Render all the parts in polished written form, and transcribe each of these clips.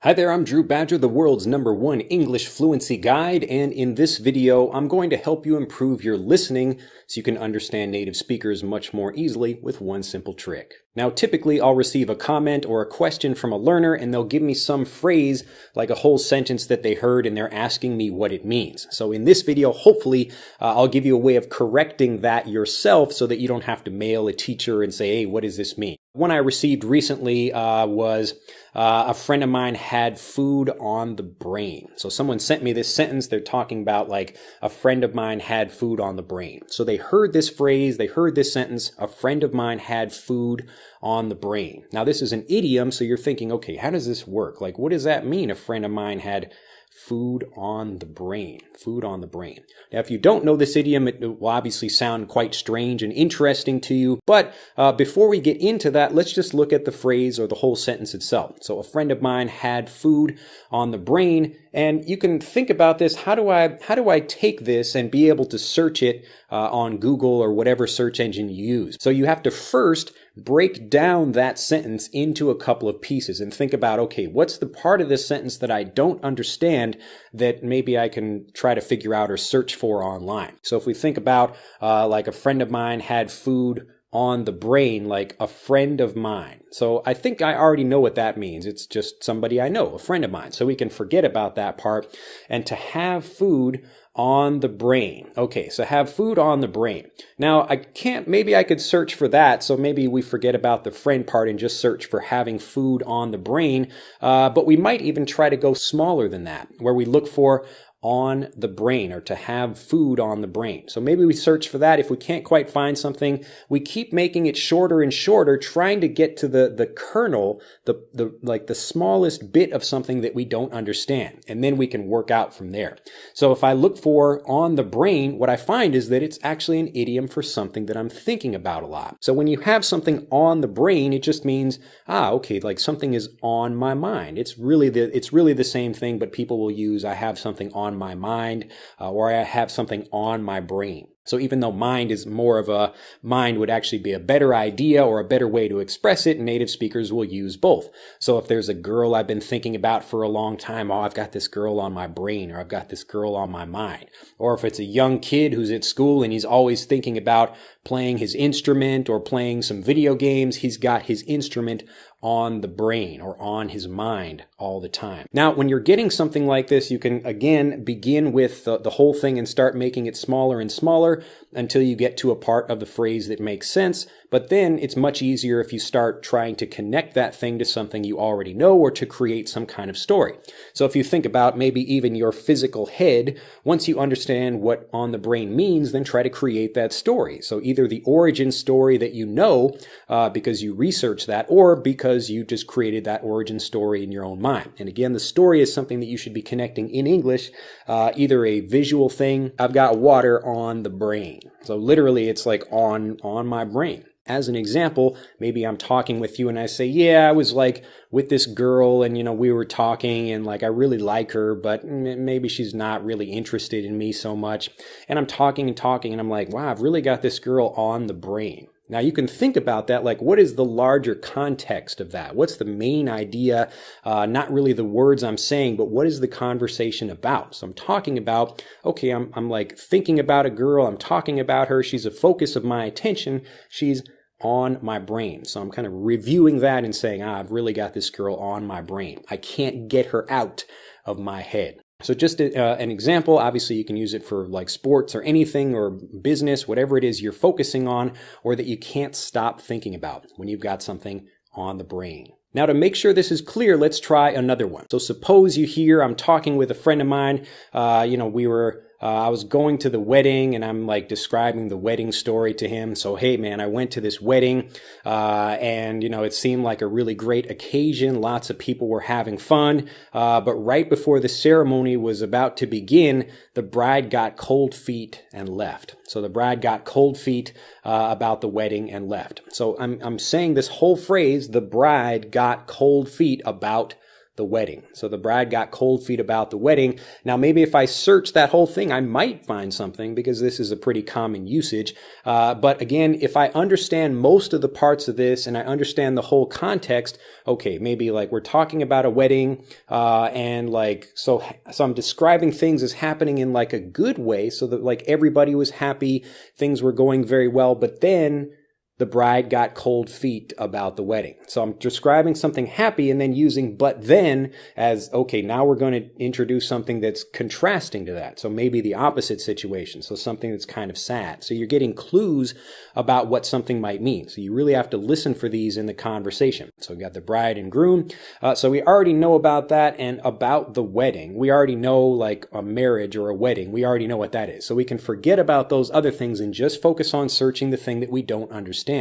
Hi there, I'm Drew Badger, the world's #1 English fluency guide, and in this video, I'm going to help you improve your listening so you can understand native speakers much more easily with one simple trick. Now, typically, I'll receive a comment or a question from a learner, and they'll give me some phrase, like a whole sentence that they heard, and they're asking me what it means. So in this video, hopefully, I'll give you a way of correcting that yourself so that you don't have to mail a teacher and say, hey, what does this mean? One I received recently was a friend of mine had food on the brain. So someone sent me this sentence. They're talking about like a friend of mine had food on the brain. So they heard this phrase, they heard this sentence, a friend of mine had food on the brain. Now this is an idiom, so you're thinking, okay, how does this work? Like, what does that mean? A friend of mine had food on the brain. Food on the brain. Now, if you don't know this idiom, it will obviously sound quite strange and interesting to you. But before we get into that, let's just look at the phrase or the whole sentence itself. So a friend of mine had food on the brain. And you can think about this. How do I take this and be able to search it on Google or whatever search engine you use? So you have to first break down that sentence into a couple of pieces and think about, okay, what's the part of this sentence that I don't understand that maybe I can try to figure out or search for online? So if we think about like a friend of mine had food on the brain, like a friend of mine. So I think I already know what that means. It's just somebody I know, a friend of mine. So we can forget about that part. And to have food on the brain. Okay, so have food on the brain. Now, maybe I could search for that. So maybe we forget about the friend part and just search for having food on the brain. But we might even try to go smaller than that, where we look for on the brain, or to have food on the brain. So maybe we search for that. If we can't quite find something, we keep making it shorter and shorter, trying to get to the kernel, the smallest bit of something that we don't understand. And then we can work out from there. So if I look for on the brain, what I find is that it's actually an idiom for something that I'm thinking about a lot. So when you have something on the brain, it just means, okay, like something is on my mind. It's really the same thing, but people will use, I have something on my mind, or I have something on my brain. So even though mind would actually be a better idea or a better way to express it, native speakers will use both. So if there's a girl I've been thinking about for a long time, I've got this girl on my brain, or I've got this girl on my mind. Or if it's a young kid who's at school and he's always thinking about playing his instrument or playing some video games, he's got his instrument on the brain or on his mind all the time. Now, when you're getting something like this, you can again begin with the whole thing and start making it smaller and smaller until you get to a part of the phrase that makes sense. But then it's much easier if you start trying to connect that thing to something you already know or to create some kind of story. So if you think about maybe even your physical head, once you understand what on the brain means, then try to create that story. So either the origin story that you know because you researched that, or because you just created that origin story in your own mind. And again, the story is something that you should be connecting in English, either a visual thing, I've got water on the brain. So literally it's like on my brain. As an example, maybe I'm talking with you and I say, yeah, I was like with this girl and, we were talking and like I really like her, but maybe she's not really interested in me so much. And I'm talking and I'm like, wow, I've really got this girl on the brain. Now you can think about that, like what is the larger context of that? What's the main idea? Not really the words I'm saying, but what is the conversation about? So I'm talking about, okay, I'm like thinking about a girl, I'm talking about her, she's a focus of my attention, she's on my brain. So I'm kind of reviewing that and saying, I've really got this girl on my brain. I can't get her out of my head. So just an example, obviously you can use it for like sports or anything or business, whatever it is you're focusing on or that you can't stop thinking about when you've got something on the brain. Now to make sure this is clear, let's try another one. So suppose you hear I'm talking with a friend of mine, I was going to the wedding and I'm like describing the wedding story to him. So, hey man, I went to this wedding and it seemed like a really great occasion. Lots of people were having fun. But right before the ceremony was about to begin, the bride got cold feet and left. So the bride got cold feet about the wedding and left. So I'm saying this whole phrase, the bride got cold feet about the wedding. So the bride got cold feet about the wedding. Now, maybe if I search that whole thing, I might find something because this is a pretty common usage. But again, if I understand most of the parts of this and I understand the whole context, okay, maybe like we're talking about a wedding, and like, so I'm describing things as happening in like a good way so that like everybody was happy, things were going very well, but then the bride got cold feet about the wedding. So I'm describing something happy and then using but then as, okay, now we're going to introduce something that's contrasting to that. So maybe the opposite situation. So something that's kind of sad. So you're getting clues about what something might mean. So you really have to listen for these in the conversation. So we got the bride and groom. So we already know about that and about the wedding. We already know like a marriage or a wedding. We already know what that is. So we can forget about those other things and just focus on searching the thing that we don't understand,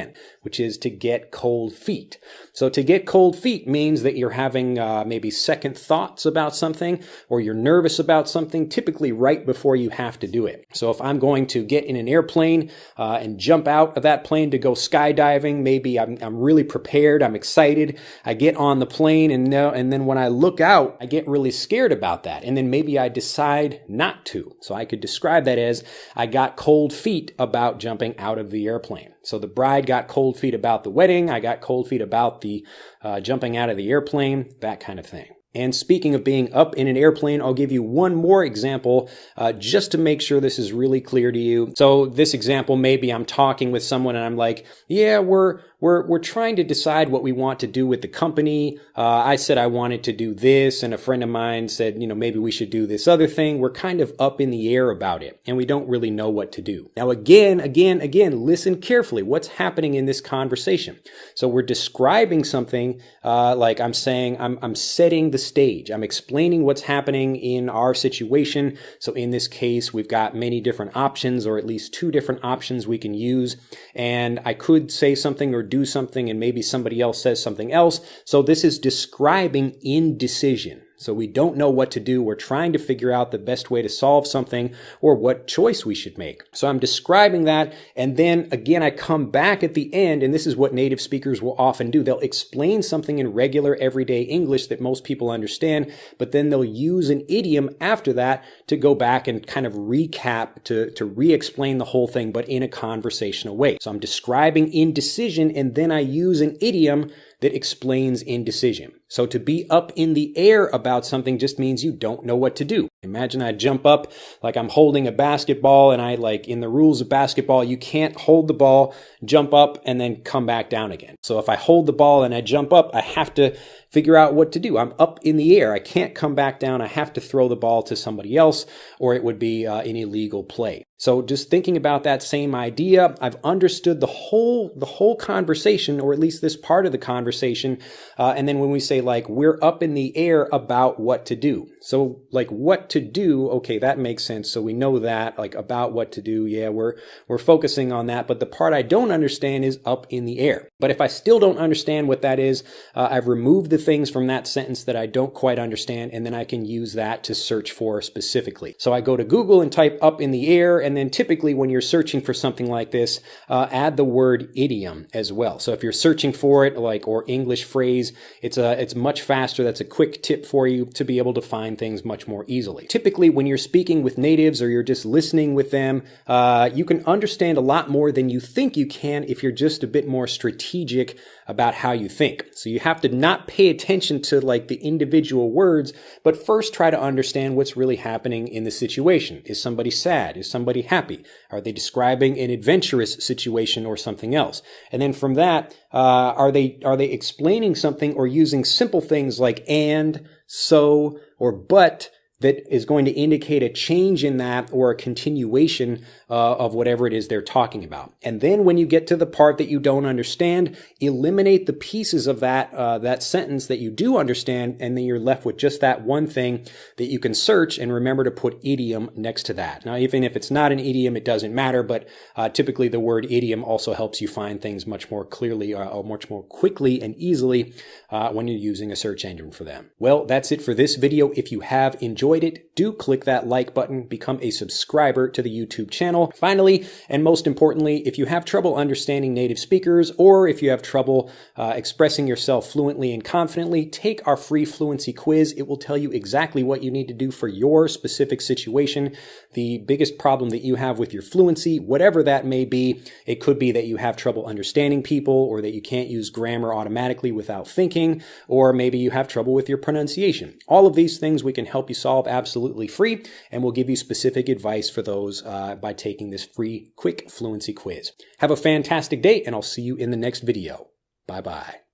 which is to get cold feet. So to get cold feet means that you're having maybe second thoughts about something, or you're nervous about something, typically right before you have to do it. So if I'm going to get in an airplane and jump out of that plane to go skydiving, maybe I'm really prepared, I'm excited, I get on the plane, and then when I look out, I get really scared about that, and then maybe I decide not to. So I could describe that as I got cold feet about jumping out of the airplane. So the bride got cold feet about the wedding. I got cold feet about the jumping out of the airplane, that kind of thing. And speaking of being up in an airplane, I'll give you one more example just to make sure this is really clear to you. So this example, maybe I'm talking with someone and I'm like, yeah, we're trying to decide what we want to do with the company. I said I wanted to do this, and a friend of mine said, maybe we should do this other thing. We're kind of up in the air about it, and we don't really know what to do. Now, again, listen carefully. What's happening in this conversation? So we're describing something like I'm saying, I'm setting the stage. I'm explaining what's happening in our situation. So in this case, we've got many different options, or at least two different options we can use. And I could say something or do something, and maybe somebody else says something else. So this is describing indecision. So we don't know what to do. We're trying to figure out the best way to solve something or what choice we should make. So I'm describing that. And then again, I come back at the end, and this is what native speakers will often do. They'll explain something in regular everyday English that most people understand, but then they'll use an idiom after that to go back and kind of recap, to re-explain the whole thing, but in a conversational way. So I'm describing indecision, and then I use an idiom that explains indecision. So to be up in the air about something just means you don't know what to do. Imagine I jump up like I'm holding a basketball, and in the rules of basketball, you can't hold the ball, jump up, and then come back down again. So if I hold the ball and I jump up, I have to figure out what to do. I'm up in the air. I can't come back down. I have to throw the ball to somebody else, or it would be an illegal play. So just thinking about that same idea, I've understood the whole conversation, or at least this part of the conversation. And then when we say like, we're up in the air about what to do. So like what to do, okay, that makes sense. So we know that, like about what to do. Yeah, we're focusing on that. But the part I don't understand is up in the air. But if I still don't understand what that is, I've removed the things from that sentence that I don't quite understand, and then I can use that to search for specifically. So I go to Google and type up in the air, and then typically when you're searching for something like this, add the word idiom as well. So if you're searching for it, or English phrase, it's much faster. That's a quick tip for you to be able to find things much more easily. Typically, when you're speaking with natives or you're just listening with them, you can understand a lot more than you think you can if you're just a bit more strategic about how you think. So you have to not pay attention to like the individual words, but first try to understand what's really happening in the situation. Is somebody sad? Is somebody happy? Are they describing an adventurous situation or something else? And then from that, are they explaining something or using simple things like and, so, or but, that is going to indicate a change in that or a continuation of whatever it is they're talking about. And then when you get to the part that you don't understand, eliminate the pieces of that sentence that you do understand, and then you're left with just that one thing that you can search, and remember to put idiom next to that. Now, even if it's not an idiom, it doesn't matter, but typically the word idiom also helps you find things much more clearly or much more quickly and easily when you're using a search engine for them. Well, that's it for this video. If you have enjoyed enjoyed it, do click that like button, become a subscriber to the YouTube channel. Finally, and most importantly, if you have trouble understanding native speakers, or if you have trouble expressing yourself fluently and confidently, take our free fluency quiz. It will tell you exactly what you need to do for your specific situation. The biggest problem that you have with your fluency, whatever that may be, it could be that you have trouble understanding people, or that you can't use grammar automatically without thinking, or maybe you have trouble with your pronunciation. All of these things we can help you solve absolutely free, and we'll give you specific advice for those by taking this free quick fluency quiz. Have a fantastic day, and I'll see you in the next video. Bye-bye.